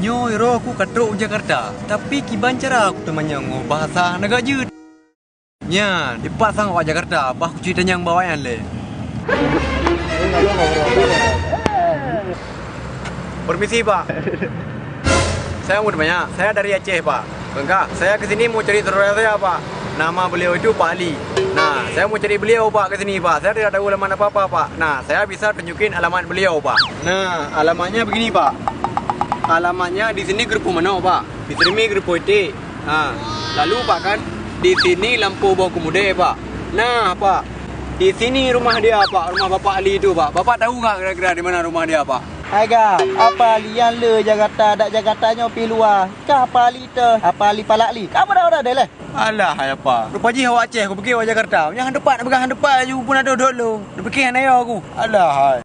Nyoy roh aku katrok Jakarta. Tapi kiban cara aku temanya ngomong bahasa negara jut. Nya, depak sang awak Jakarta, bah aku cerita yang bawayan le. Permisi, Pak. Saya mau tanya, saya dari Aceh, Pak. Enggak, saya ke sini mau cari saudara saya, Pak. Nama beliau itu Pak Ali. Nah, saya mau cari beliau, Pak, ke sini, Pak. Saya tidak tahu alamat apa-apa, Pak. Nah, saya bisa tunjukin alamat beliau, Pak. Nah, alamatnya begini, Pak. Alamatnya di sini Grup Manau, Pak. Di sini Grup Poetik. Nah, lalu Pak kan di sini lampu bawah kemuda, Pak. Nah, Pak. Di sini rumah dia, Pak. Rumah Bapak Ali itu, Pak. Bapak tahu nggak kira-kira di mana rumah dia, Pak? Agak, apa lian le Jakarta, dak Jakartanya pi luar. Kah apa li te, apa li palak li. Kamu dah deh leh. Alah, ya Pak. Rupanya awak Aceh, aku pergi awak Jakarta. Yang depan, nak pegang depan je pun ada duduk lu. Nak pergi dengan ayah aku. Alah, hai.